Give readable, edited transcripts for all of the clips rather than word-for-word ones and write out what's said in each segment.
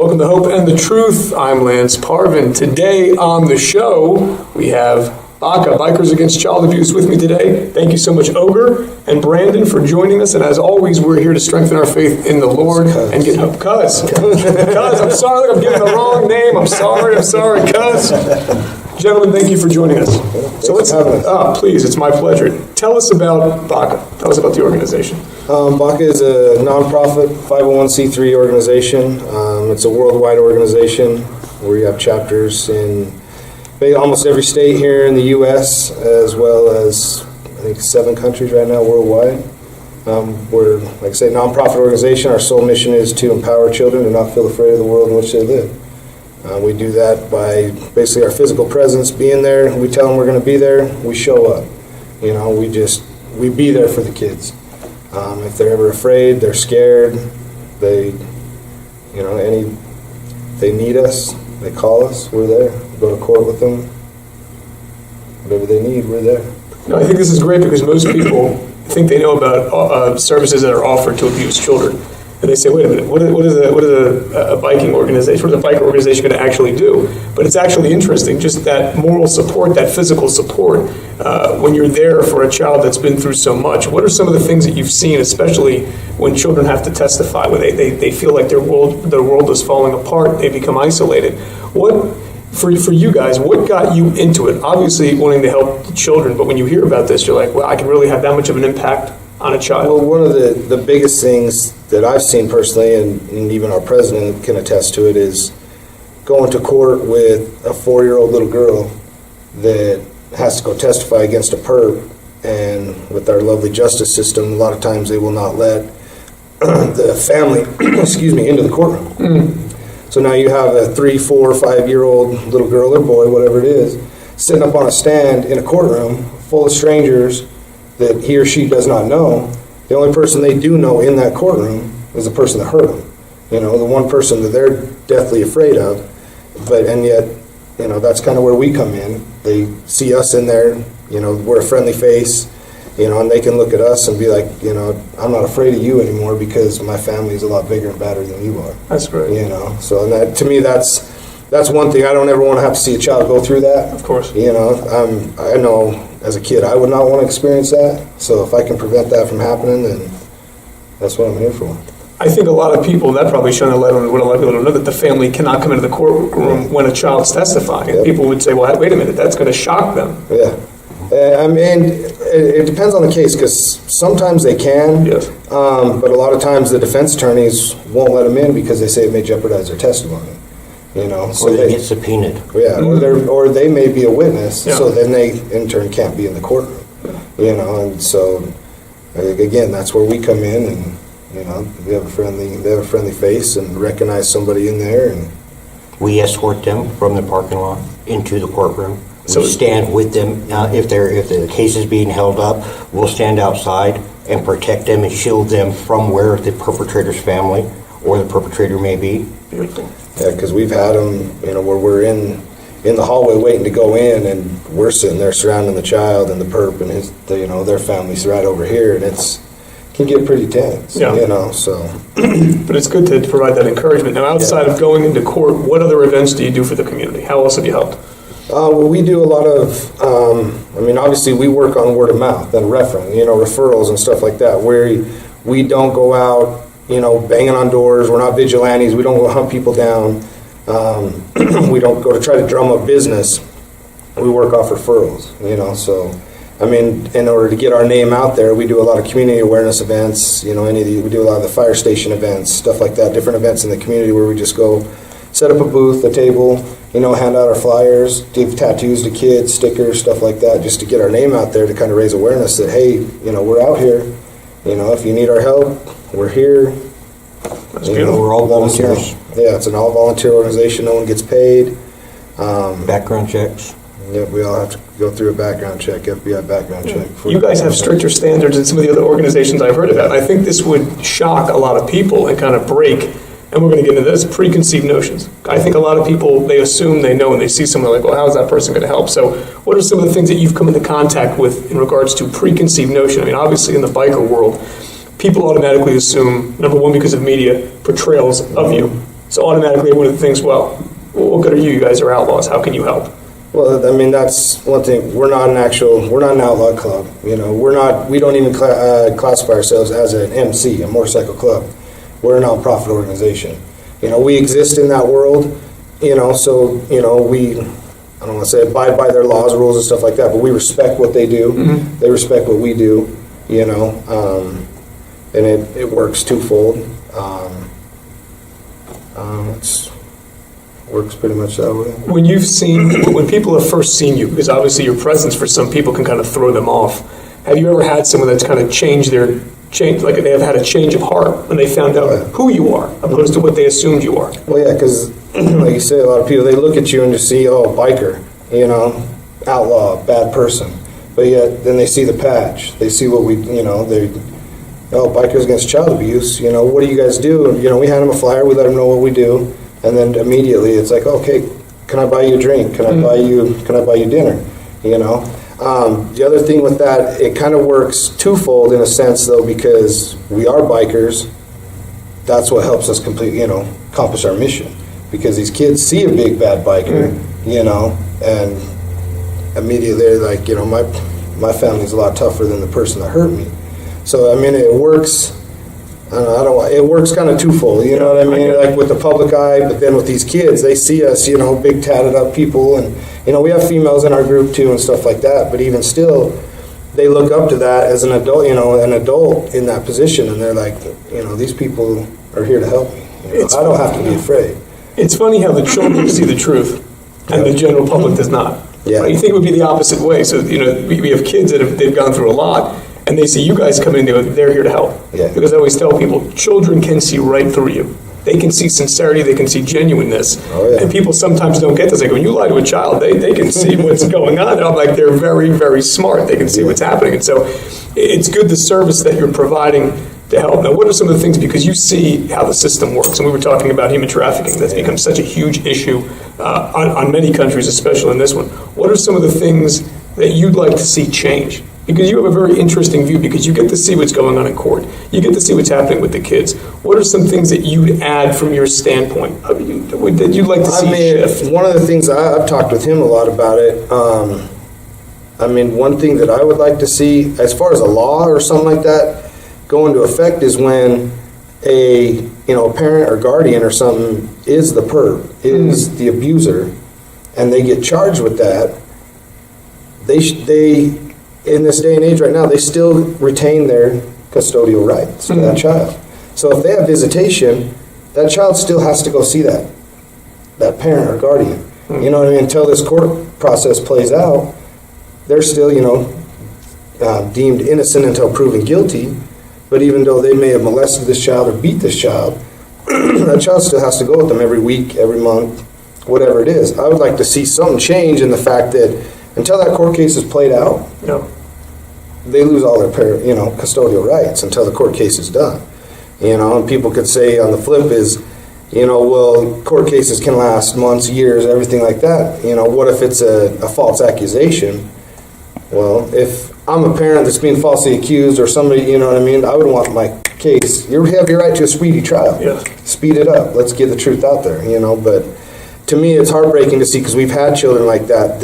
Welcome to Hope and the Truth. I'm Lance Parvin. Today on the show, we have B.A.C.A, Bikers Against Child Abuse, with me today. Thank you so much, Ogre and Brandon, for joining us. And as always, we're here to strengthen our faith in the Lord and get help. Cuz, I'm sorry, I'm giving the wrong name. I'm sorry, Cuz. Gentlemen, thank you for joining us. So let's have it. Please, it's my pleasure. Tell us about B.A.C.A. Tell us about the organization. B.A.C.A is a nonprofit 501c3 organization. It's a worldwide organization where you have chapters in almost every state here in the U.S., as well as, I think, 7 countries right now worldwide. We're, like I say, a nonprofit organization. Our sole mission is to empower children to not feel afraid of the world in which they live. We do that by basically our physical presence, being there. We tell them we're going to be there. We show up. You know, we be there for the kids. If they're ever afraid, they're scared, they need us, they call us, we're there. We go to court with them. Whatever they need, we're there. No, I think this is great because most people think they know about services that are offered to abused children. And they say, wait a minute, what is a biking organization, what is a biker organization going to actually do? But it's actually interesting, just that moral support, that physical support, when you're there for a child that's been through so much. What are some of the things that you've seen, especially when children have to testify, when they feel like their world is falling apart, they become isolated? What, for you guys, what got you into it? Obviously wanting to help the children, but when you hear about this, you're like, well, I can really have that much of an impact on a child. Well, one of the biggest things that I've seen personally, and even our president can attest to it, is going to court with a 4-year-old little girl that has to go testify against a perp. And with our lovely justice system, a lot of times they will not let the family into the courtroom. So now you have a 3, 4, 5-year-old little girl or boy, whatever it is, sitting up on a stand in a courtroom full of strangers that he or she does not know. The only person they do know in that courtroom is the person that hurt them. You know, the one person that they're deathly afraid of. And yet, that's kind of where we come in. They see us in there, we're a friendly face, and they can look at us and be like, I'm not afraid of you anymore because my family is a lot bigger and badder than you are. That's great. So and that, to me, that's one thing. I don't ever want to have to see a child go through that. Of course. I know as a kid I would not want to experience that. So if I can prevent that from happening, then that's what I'm here for. I think a lot of people, that probably shone a light on what a lot of people don't know, that the family cannot come into the courtroom when a child's testifying. And people would say, well, wait a minute, that's going to shock them. Yeah. It depends on the case, because sometimes they can, yes. But a lot of times the defense attorneys won't let them in because they say it may jeopardize their testimony. So they get subpoenaed. Yeah, or they may be a witness, so then they in turn can't be in the courtroom. And so again, that's where we come in, and they have a friendly face and recognize somebody in there, and we escort them from the parking lot into the courtroom. So we stand with them if the case is being held up. We'll stand outside and protect them and shield them from where the perpetrator's family or the perpetrator may be. Beautiful. Yeah, because we've had them, where we're in the hallway waiting to go in, and we're sitting there surrounding the child and the perp and their family's right over here, and it can get pretty tense. So. But it's good to provide that encouragement. Now, outside of going into court, what other events do you do for the community? How else have you helped? Well, we do a lot of, obviously we work on word of mouth and referrals and stuff like that, where we don't go out, banging on doors. We're not vigilantes. We don't go hunt people down. We don't go to try to drum up business. We work off referrals, so, in order to get our name out there, we do a lot of community awareness events, we do a lot of the fire station events, stuff like that, different events in the community where we just go set up a booth, a table, hand out our flyers, give tattoos to kids, stickers, stuff like that, just to get our name out there to kind of raise awareness that, hey, we're out here. If you need our help, we're here. That's beautiful. We're all volunteers. Yeah, it's an all-volunteer organization. No one gets paid. Background checks. Yeah, we all have to go through a background check, FBI background check. You guys have stricter standards than some of the other organizations I've heard about. I think this would shock a lot of people and kind of break, and we're going to get into this, preconceived notions. I think a lot of people, they assume they know, and they see someone like, well, how is that person going to help? So what are some of the things that you've come into contact with in regards to preconceived notion? Obviously in the biker world, people automatically assume, number one, because of media portrayals of you. So automatically everyone thinks, well, what good are you? You guys are outlaws. How can you help? Well, I mean, that's one thing. We're not an outlaw club. You know, we don't even classify ourselves as an MC, a motorcycle club. We're a nonprofit organization. You know, we exist in that world, you know, so, you know, I don't want to say abide by their laws, rules, and stuff like that, but we respect what they do. Mm-hmm. They respect what we do, you know, and it works twofold. It works pretty much that way. When people have first seen you, because obviously your presence for some people can kind of throw them off, have you ever had someone that's kind of like they have had a change of heart when they found out who you are, opposed to what they assumed you are? Well, yeah, because like you say, a lot of people, they look at you and just see, oh, biker, you know, outlaw, bad person. But yet, then they see the patch. They see what we, you know, Bikers Against Child Abuse, you know, what do you guys do? And, you know, we hand them a flyer, we let them know what we do, and then immediately it's like, okay, can I buy you a drink? Can I buy you dinner? You know? The other thing with that, it kind of works twofold in a sense, though, because we are bikers. That's what helps us accomplish our mission. Because these kids see a big bad biker, you know, and immediately they're like, you know, my family's a lot tougher than the person that hurt me. So I mean, it works. It works kind of twofold, you know what I mean? Like with the public eye, but then with these kids, they see us, you know, big tatted up people, and you know, we have females in our group too and stuff like that. But even still, they look up to that as an adult, you know, an adult in that position, and they're like, you know, these people are here to help me. You know, I don't have to be afraid. It's funny how the children see the truth and the general public does not. Yeah. Right? You think it would be the opposite way. So, you know, we have kids that they've gone through a lot, and they see you guys come in, they're here to help. Yeah. Because I always tell people, children can see right through you. They can see sincerity, they can see genuineness. Oh, yeah. And people sometimes don't get this. Like when you lie to a child, they can see what's going on. And I'm like, they're very, very smart. They can see what's happening. And so it's good the service that you're providing to help. Now, what are some of the things, because you see how the system works, and we were talking about human trafficking, that's become such a huge issue on many countries, especially in this one. What are some of the things that you'd like to see change? Because you have a very interesting view, because you get to see what's going on in court. You get to see what's happening with the kids. What are some things that you'd add from your standpoint that you'd like to see shift? One of the things, I've talked with him a lot about it. One thing that I would like to see, as far as a law or something like that, go into effect is when a parent or guardian or something is the perp, is the abuser, and they get charged with that. They in this day and age right now, they still retain their custodial rights to that child. So if they have visitation, that child still has to go see that parent or guardian. You know what I mean? Until this court process plays out, they're still, deemed innocent until proven guilty. But even though they may have molested this child or beat this child, that child still has to go with them every week, every month, whatever it is. I would like to see something change in the fact that until that court case is played out, they lose all their custodial rights until the court case is done. And people could say on the flip is, well, court cases can last months, years, everything like that. What if it's a false accusation? Well, if I'm a parent that's being falsely accused or somebody, I would want my case. You have your right to a speedy trial. Yeah. Speed it up. Let's get the truth out there, But to me, it's heartbreaking to see, because we've had children like that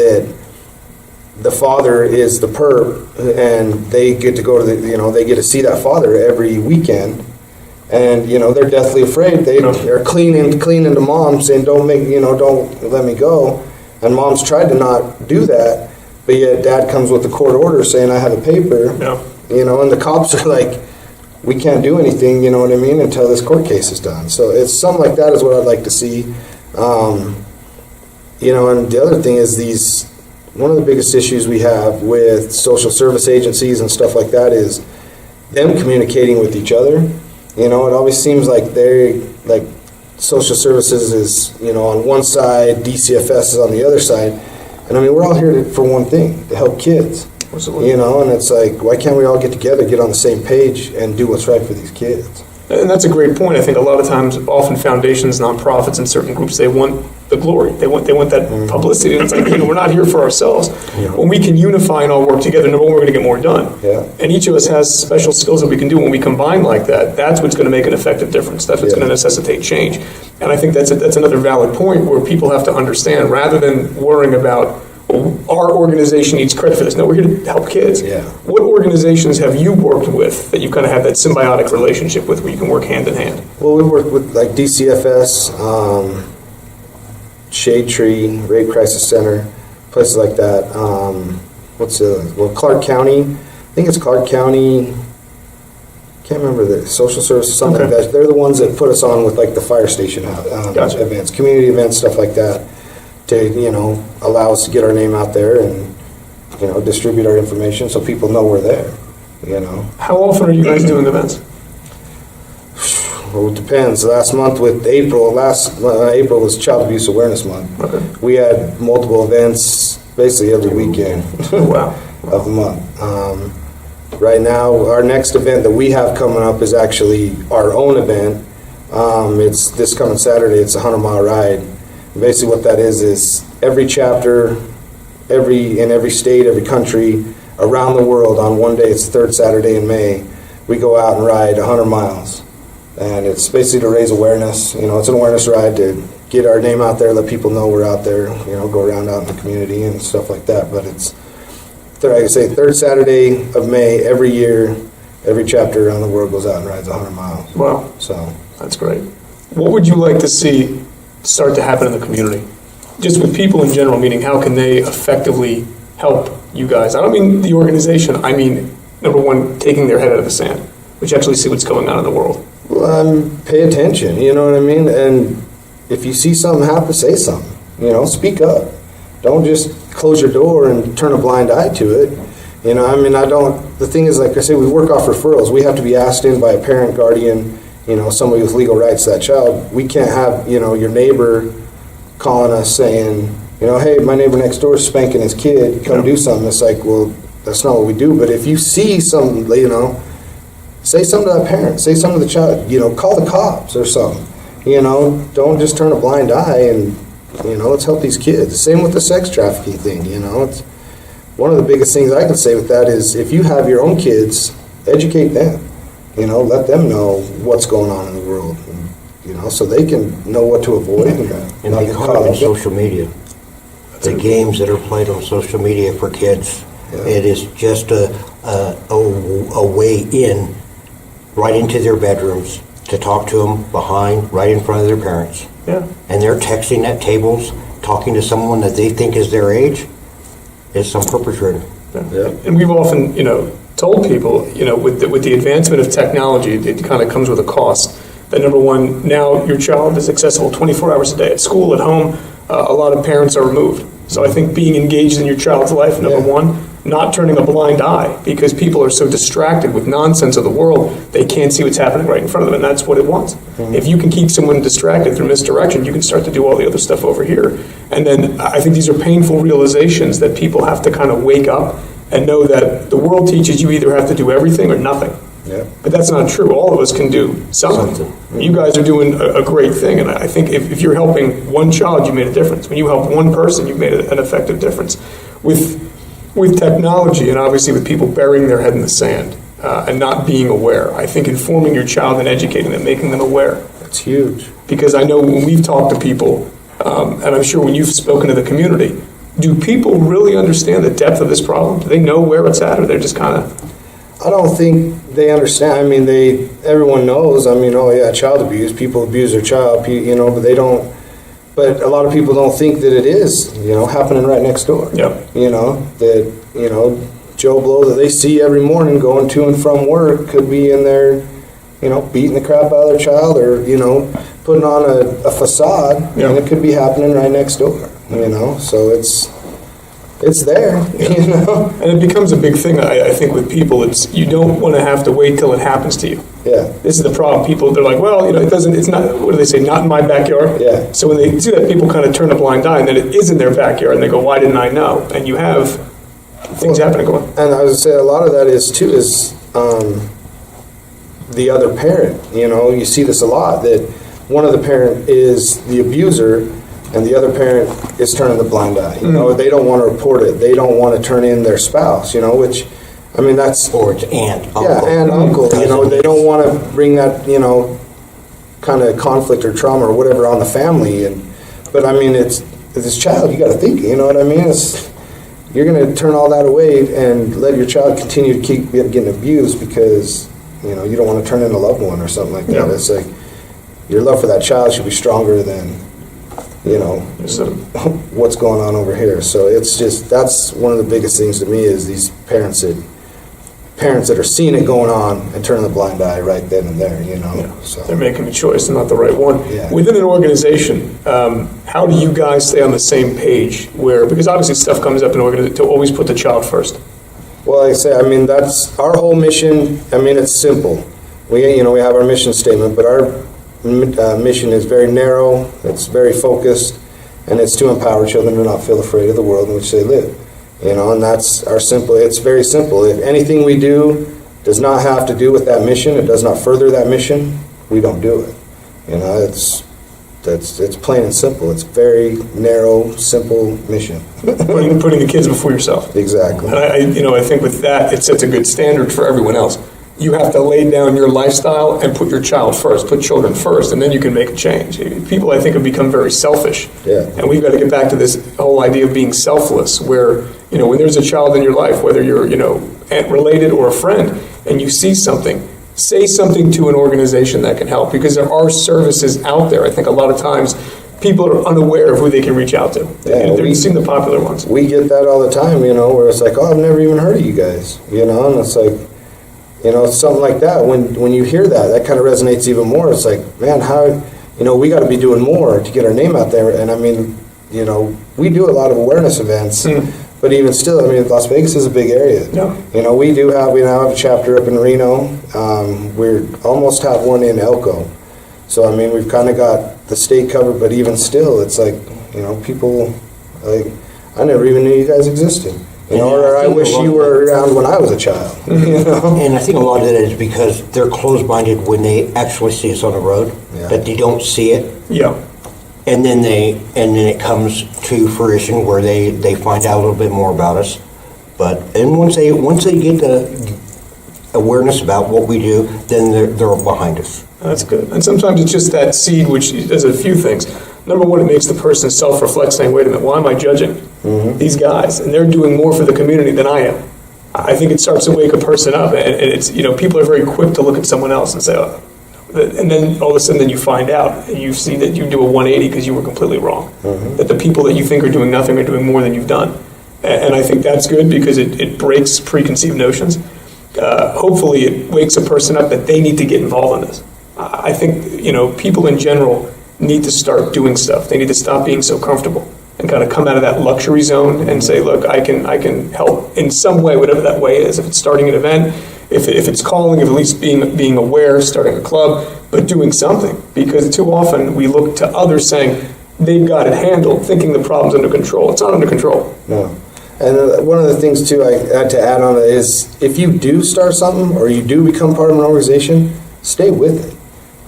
the father is the perp, and they get to go to they get to see that father every weekend, and they're deathly afraid. They are cleaning to mom, saying don't let me go, and mom's tried to not do that, but yet dad comes with the court order saying I have a paper, and the cops are like, we can't do anything, until this court case is done. So it's something like that is what I'd like to see, and the other thing is one of the biggest issues we have with social service agencies and stuff like that is them communicating with each other. It always seems like social services is, on one side, DCFS is on the other side. And we're all here for one thing, to help kids. Absolutely. And it's like, why can't we all get together, get on the same page, and do what's right for these kids? And that's a great point. I think a lot of times, often foundations, nonprofits, and certain groups, they want the glory. They want that publicity. And it's like, we're not here for ourselves. When we can unify and all work together, number one, we're going to get more done. Yeah. And each of us has special skills that we can do. When we combine like that, that's what's going to make an effective difference. That's what's going to necessitate change. And I think that's another valid point where people have to understand, rather than worrying about, our organization needs credit for this. No, we're here to help kids. Yeah. What organizations have you worked with that you kind of have that symbiotic relationship with, where you can work hand in hand? Well, we work with like DCFS, Shade Tree, Rape Crisis Center, places like that. Clark County. I think it's Clark County. Can't remember the social services, something like that. They're the ones that put us on with like the fire station Gotcha. events, community events, stuff like that, to allow us to get our name out there and distribute our information so people know we're there. How often are you guys doing events? Well, it depends. Last month with April, April was Child Abuse Awareness Month. Okay. We had multiple events basically every weekend Oh, wow. of the month. Right now, our next event that we have coming up is actually our own event. It's this coming Saturday. It's a 100-mile ride. Basically what that is every chapter, in every state, every country, around the world on one day, it's the third Saturday in May, we go out and ride 100 miles. And it's basically to raise awareness. It's an awareness ride to get our name out there, let people know we're out there, go around out in the community and stuff like that. But it's, like I say, third Saturday of May every year, every chapter around the world goes out and rides 100 miles. Wow. So That's great. What would you like to see start to happen in the community? Just with people in general, meaning how can they effectively help you guys? I don't mean the organization. I mean, number one, taking their head out of the sand, which actually see what's going on in the world. pay attention, you know what I mean? And if you see something happen, say something, speak up. Don't just close your door and turn a blind eye to it. The thing is, like I say, we work off referrals. We have to be asked in by a parent, guardian, somebody with legal rights to that child. We can't have, your neighbor calling us saying, hey, my neighbor next door is spanking his kid, come do something. It's like, well, that's not what we do. But if you see something, say something to that parent, say something to the child, call the cops or something. Don't just turn a blind eye and, let's help these kids. Same with the sex trafficking thing, It's one of the biggest things I can say with that is if you have your own kids, educate them. Let them know what's going on in the world, so they can know what to avoid. And they call it social media. The games that are played on social media for kids, it is just a way in, right into their bedrooms, to talk to them right in front of their parents. Yeah. And they're texting at tables, talking to someone that they think is their age, is some perpetrator. Yeah. And we've often, told people, with the advancement of technology, it kind of comes with a cost. That number one, now your child is accessible 24 hours a day at school, at home. A lot of parents are removed. So I think being engaged in your child's life, number one, not turning a blind eye, because people are so distracted with nonsense of the world, they can't see what's happening right in front of them, and that's what it wants. Mm-hmm. If you can keep someone distracted through misdirection, you can start to do all the other stuff over here. And then I think these are painful realizations that people have to kind of wake up and know that the world teaches you either have to do everything or nothing. Yeah. But that's not true. All of us can do something. Mm-hmm. You guys are doing a great thing, and I think if you're helping one child, you made a difference. When you help one person, you've made an effective difference. With technology, and obviously with people burying their head in the sand and not being aware, I think informing your child and educating them, making them aware. That's huge. Because I know when we've talked to people, and I'm sure when you've spoken to the community, do people really understand the depth of this problem? Do they know where it's at, or they're just kind of... I don't think they understand. Everyone knows. Child abuse. People abuse their child. But they don't. But a lot of people don't think that it is, happening right next door. Yeah. That Joe Blow that they see every morning going to and from work could be in there, beating the crap out of their child, or putting on a facade, and it could be happening right next door. So it's there, And it becomes a big thing, I think, with people. It's, you don't want to have to wait till it happens to you. Yeah. This is the problem. People, they're like, well, it's not, what do they say, not in my backyard? Yeah. So when they see that, people kind of turn a blind eye, and then it is in their backyard, and they go, why didn't I know? And you have things happening going on. And I was going to say, a lot of that is the other parent. You know, you see this a lot, that one of the parent is the abuser and the other parent is turning the blind eye. You know, they don't want to report it. They don't want to turn in their spouse, you know, which, I mean, that's... Or it's aunt, uncle. Yeah, and uncle, you know, Cousin. they don't want to bring that, you know, kind of conflict or trauma or whatever on the family. But I mean, it's this child, you got to think, you know what I mean? You're going to turn all that away and let your child continue to keep getting abused because, you know, you don't want to turn in a loved one or something like that. Yeah. It's like, your love for that child should be stronger than, you know, what's going on over here. So it's just, that's one of the biggest things to me is these parents that are seeing it going on and turning the blind eye right then and there, you know. Yeah. So They're making a choice and not the right one. Yeah. Within an organization, how do you guys stay on the same page? Because obviously stuff comes up in organization to always put the child first. Well, like I say, I mean, that's our whole mission. I mean, it's simple. We have our mission statement, but our mission is very narrow, it's very focused, and it's to empower children to not feel afraid of the world in which they live. You know, and that's our simple, it's very simple. If anything we do does not have to do with that mission, it does not further that mission, we don't do it. You know, it's plain and simple. It's very narrow, simple mission. Putting the kids before yourself. Exactly. And I think with that, it sets a good standard for everyone else. You have to lay down your lifestyle and put your child first, put children first, and then you can make a change. People, I think, have become very selfish. Yeah. And we've got to get back to this whole idea of being selfless, where, you know, when there's a child in your life, whether you're, you know, aunt-related or a friend, and you see something, say something to an organization that can help, because there are services out there. I think a lot of times people are unaware of who they can reach out to. Yeah, They're seeing the popular ones. We get that all the time, you know, where it's like, oh, I've never even heard of you guys, you know, and it's like, you know, something like that. When you hear that kind of resonates even more. It's like, man, how, you know, we got to be doing more to get our name out there. And I mean, you know, we do a lot of awareness events, but even still, I mean, Las Vegas is a big area. Yeah. You know, we now have a chapter up in Reno. We almost have one in Elko. So, I mean, we've kind of got the state covered, but even still, it's like, you know, people, like, I never even knew you guys existed. You know, or I wish you were around when I was a child. You know? And I think a lot of that is because they're closed-minded when they actually see us on the road, Yeah. that they don't see it. Yeah. And then it comes to fruition where they find out a little bit more about us. And once they get the awareness about what we do, then they're behind us. That's good. And sometimes it's just that seed which does a few things. Number one, it makes the person self-reflect, saying, wait a minute, why am I judging these guys? And they're doing more for the community than I am. I think it starts to wake a person up. And it's, you know, people are very quick to look at someone else and say, oh. And then all of a sudden then you find out, and you see that you do a 180 because you were completely wrong. That the people that you think are doing nothing are doing more than you've done. And I think that's good because it breaks preconceived notions. Hopefully it wakes a person up that they need to get involved in this. I think, you know, people in general need to start doing stuff. They need to stop being so comfortable and kind of come out of that luxury zone and say, look, I can help in some way, whatever that way is. If it's starting an event, if it's calling, if at least being aware, starting a club, but doing something. Because too often we look to others saying they've got it handled, thinking the problem's under control. It's not under control. No. And one of the things, too, I had to add on is if you do start something or you do become part of an organization, stay with it.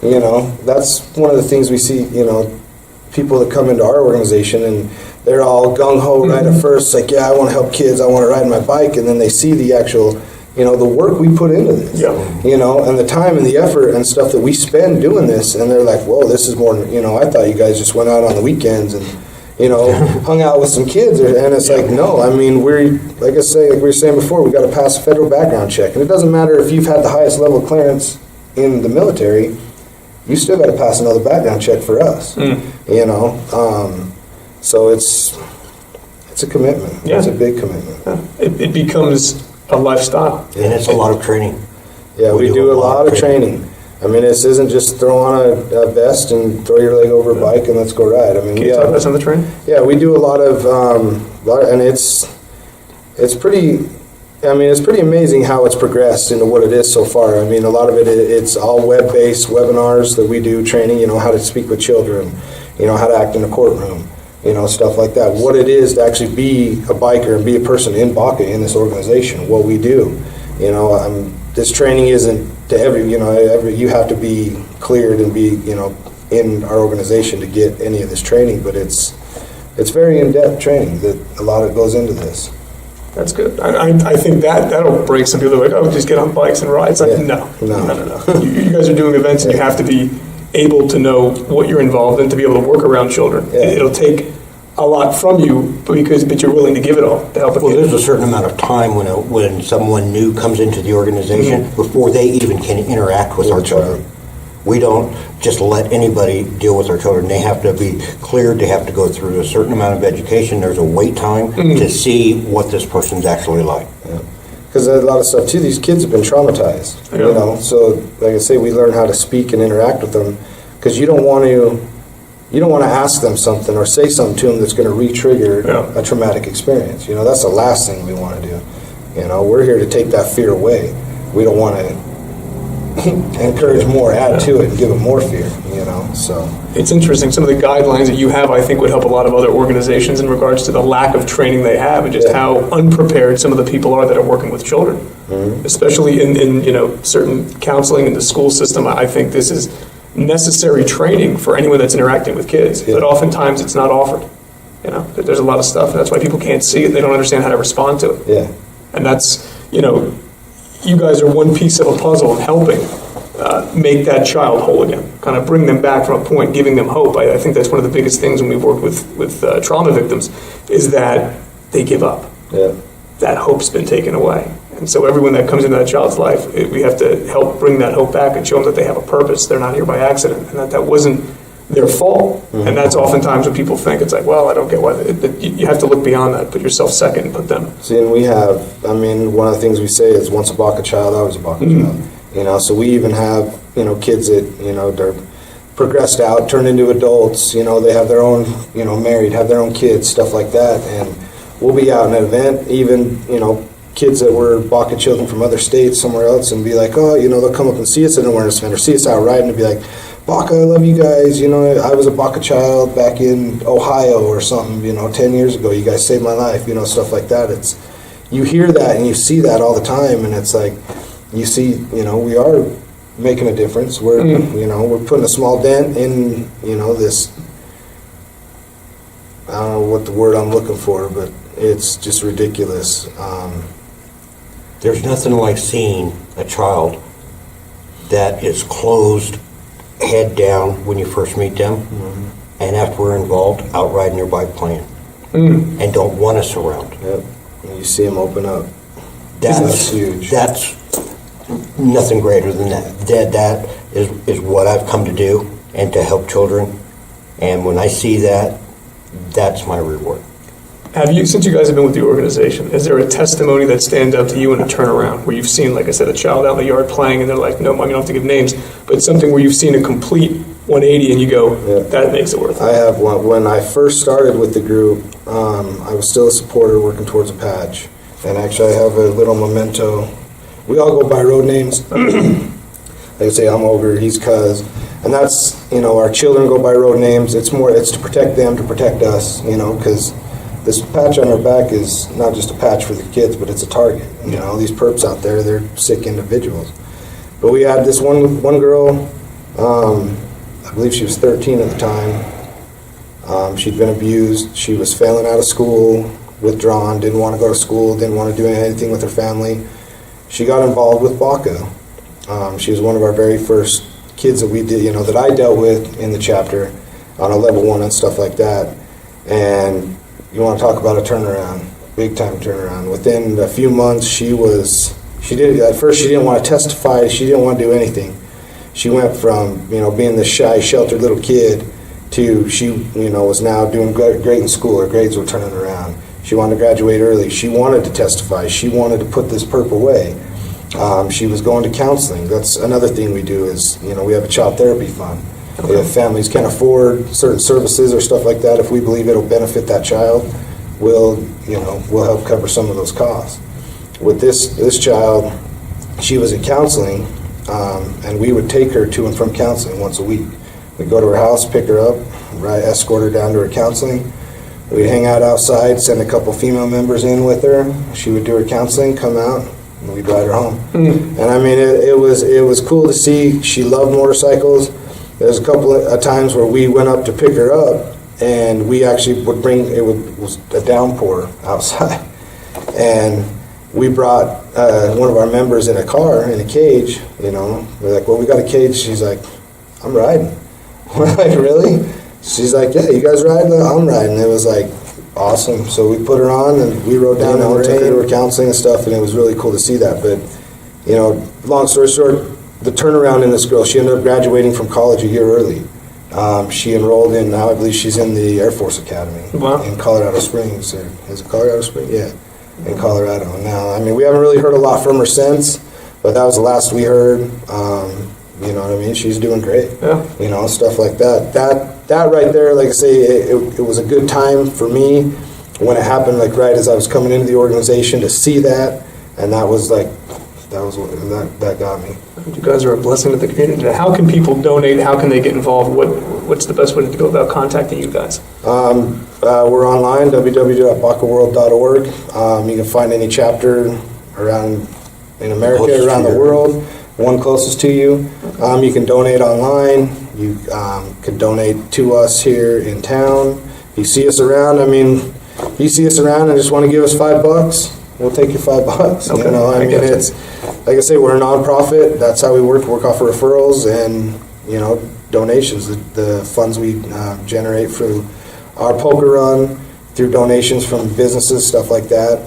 You know, that's one of the things we see, you know, people that come into our organization and they're all gung-ho right at first, like, yeah, I want to help kids, I want to ride my bike, and then they see the actual, you know, the work we put into this, you know, and the time and the effort and stuff that we spend doing this, and they're like, whoa, this is more, you know, I thought you guys just went out on the weekends and, you know, hung out with some kids, and it's like, no, I mean, like we were saying before, we got to pass a federal background check, and it doesn't matter if you've had the highest level of clearance in the military, you still got to pass another background check for us, you know. So it's a commitment. Yeah. It's a big commitment. It becomes a lifestyle. And it's a lot of training. Yeah, we do a lot of training. I mean, this isn't just throw on a vest and throw your leg over a bike and let's go ride. I mean, Can you talk about some of the training? Yeah, we do a lot of, and it's pretty. I mean, it's pretty amazing how it's progressed into what it is so far. I mean, a lot of it's all web-based webinars that we do training, you know, how to speak with children, you know, how to act in a courtroom, you know, stuff like that. What it is to actually be a biker and be a person in B.A.C.A in this organization, what we do. You know, this training isn't to every, you have to be cleared and be, in our organization to get any of this training, but it's very in-depth training that a lot of it goes into this. That's good. I think that'll break some people. Like, oh, just get on bikes and ride. It's like, no. You guys are doing events, and you have to be able to know what you're involved in to be able to work around children. Yeah. It'll take a lot from you, but you're willing to give it all to help. Well, there's a certain amount of time when someone new comes into the organization before they even can interact with our children. We don't just let anybody deal with our children. They have to be cleared. They have to go through a certain amount of education. There's a wait time to see what this person's actually like. Because a lot of stuff too, these kids have been traumatized. So like I say, we learn how to speak and interact with them, because you don't want to ask them something or say something to them that's going to re-trigger a traumatic experience. That's the last thing we want to do. We're here to take that fear away. We don't want to encourage more, add to it, and give them more fear, so. It's interesting. Some of the guidelines that you have, I think, would help a lot of other organizations in regards to the lack of training they have and just how unprepared some of the people are that are working with children. Especially in certain counseling in the school system. I think this is necessary training for anyone that's interacting with kids, but oftentimes it's not offered. There's a lot of stuff, and that's why people can't see it. They don't understand how to respond to it. Yeah. And that's, you guys are one piece of a puzzle in helping make that child whole again, kind of bring them back from a point, giving them hope. I think that's one of the biggest things when we've worked with trauma victims is that they give up. Yeah. That hope's been taken away. And so everyone that comes into that child's life, we have to help bring that hope back and show them that they have a purpose. They're not here by accident, and that wasn't their fault. And that's oftentimes what people think. It's like, well, I don't get why. You have to look beyond that, put yourself second and put them. See, and we have, one of the things we say is once a B.A.C.A child, always a B.A.C.A child. So we even have, kids that, they're progressed out, turned into adults, they have their own, married, have their own kids, stuff like that. And we'll be out in an event, even, kids that were B.A.C.A children from other states, somewhere else, and be like, oh, they'll come up and see us at an awareness event or see us out riding and be like, B.A.C.A, I love you guys. I was a B.A.C.A child back in Ohio or something, 10 years ago. You guys saved my life, stuff like that. You hear that and you see that all the time, and it's like, you see, we are making a difference. We're, we're putting a small dent in, this, I don't know what the word I'm looking for, but it's just ridiculous. There's nothing like seeing a child that is closed, head down when you first meet them, and after we're involved, out riding their bike playing, and don't want us around. Yep. And you see them open up. That's huge. That's nothing greater than that. That is what I've come to do, and to help children. And when I see that, that's my reward. Have you, since you guys have been with the organization, is there a testimony that stands out to you in a turnaround where you've seen, like I said, a child out in the yard playing and they're like, no, Mom, you don't have to give names, but something where you've seen a complete 180 and you go, that makes it worth it? I have one. When I first started with the group, I was still a supporter working towards a patch. And actually I have a little memento. We all go by road names. Like I say, I'm Ogre, he's Cuz. And that's, our children go by road names. It's to protect them, to protect us, because this patch on our back is not just a patch for the kids, but it's a target. These perps out there, they're sick individuals. But we had this one girl, I believe she was 13 at the time. She'd been abused. She was failing out of school, withdrawn, didn't want to go to school, didn't want to do anything with her family. She got involved with B.A.C.A. She was one of our very first kids that we did, that I dealt with in the chapter on a level 1 and stuff like that. And you want to talk about a turnaround, big time turnaround. Within a few months, at first she didn't want to testify, she didn't want to do anything. She went from, being this shy, sheltered little kid to she, was now doing great in school. Her grades were turning around. She wanted to graduate early. She wanted to testify. She wanted to put this perp away. She was going to counseling. That's another thing we do is, we have a child therapy fund. If families can't afford certain services or stuff like that, if we believe it'll benefit that child, we'll help cover some of those costs. With this child, she was in counseling, and we would take her to and from counseling once a week. We'd go to her house, pick her up, escort her down to her counseling. We'd hang out outside, send a couple female members in with her. She would do her counseling, come out, and we'd ride her home. And I mean, it was cool to see. She loved motorcycles. There's a couple of times where we went up to pick her up, and we actually would bring, was a downpour outside, and we brought one of our members in a car, in a cage, you know. We're like, well, we got a cage. She's like, I'm riding. We're like, really? She's like, yeah, you guys riding? I'm riding. It was like awesome. So we put her on, and we rode down and took her to her counseling and stuff, and it was really cool to see that. But, you know, long story short, the turnaround in this girl, she ended up graduating from college a year early. She enrolled in, now I believe she's in the Air Force Academy in Colorado Springs. Or, is it Colorado Springs? Yeah, in Colorado. Now, I mean, we haven't really heard a lot from her since, but that was the last we heard. You know what I mean? She's doing great. Yeah. You know, stuff like that. That right there, like I say, it was a good time for me when it happened, like right as I was coming into the organization to see that, and that was like, that got me. You guys are a blessing to the community. How can people donate? How can they get involved? What's the best way to go about contacting you guys? We're online, www.bacaworld.org. You can find any chapter around in America, around the world, one closest to you. You can donate online. You can donate to us here in town. You see us around. I mean, you see us around and just want to give us $5, we'll take your $5. Okay. You know, I mean, it's like I say, we're a nonprofit. That's how we work off of referrals and, you know, donations. The funds we generate through our poker run, through donations from businesses, stuff like that.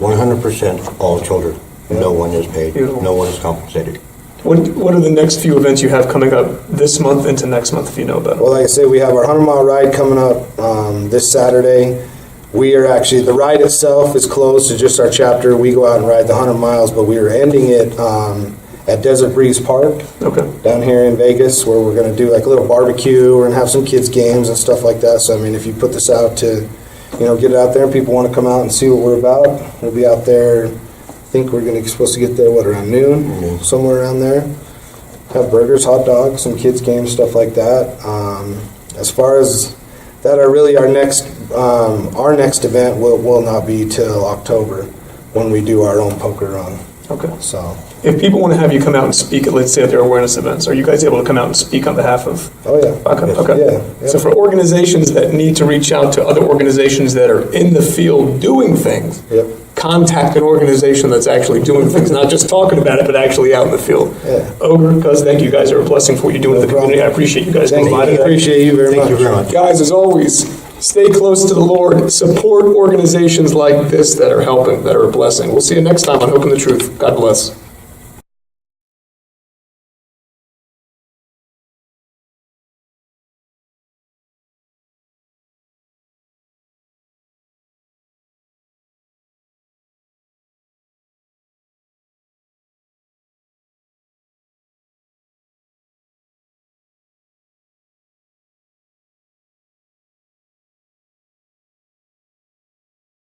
100% all children. Yeah. No one is paid. Beautiful. No one is compensated. What are the next few events you have coming up this month into next month, if you know about it? Well, like I say, we have our 100-mile ride coming up this Saturday. We are actually, the ride itself is closed to just our chapter. We go out and ride the 100 miles, but we are ending it at Desert Breeze Park down here in Vegas, where we're going to do like a little barbecue. We're going to have some kids' games and stuff like that. So, I mean, if you put this out to, you know, get it out there and people want to come out and see what we're about, we'll be out there. I think we're supposed to get there, around noon, somewhere around there. Have burgers, hot dogs, some kids' games, stuff like that. As far as that, are really our next event will not be till October, when we do our own poker run. Okay. So, if people want to have you come out and speak at, let's say, at their awareness events, are you guys able to come out and speak on behalf of? Oh yeah. Okay. Yes. Okay. Yeah. So for organizations that need to reach out to other organizations that are in the field doing things, contact an organization that's actually doing things, not just talking about it, but actually out in the field. Yeah. Ogre, Cuz, thank you guys are a blessing for what you're doing in the community. I appreciate you guys coming by today. Appreciate you very much. Thank you very much. Guys, as always, stay close to the Lord. Support organizations like this that are helping, that are a blessing. We'll see you next time on Hope and the Truth. God bless.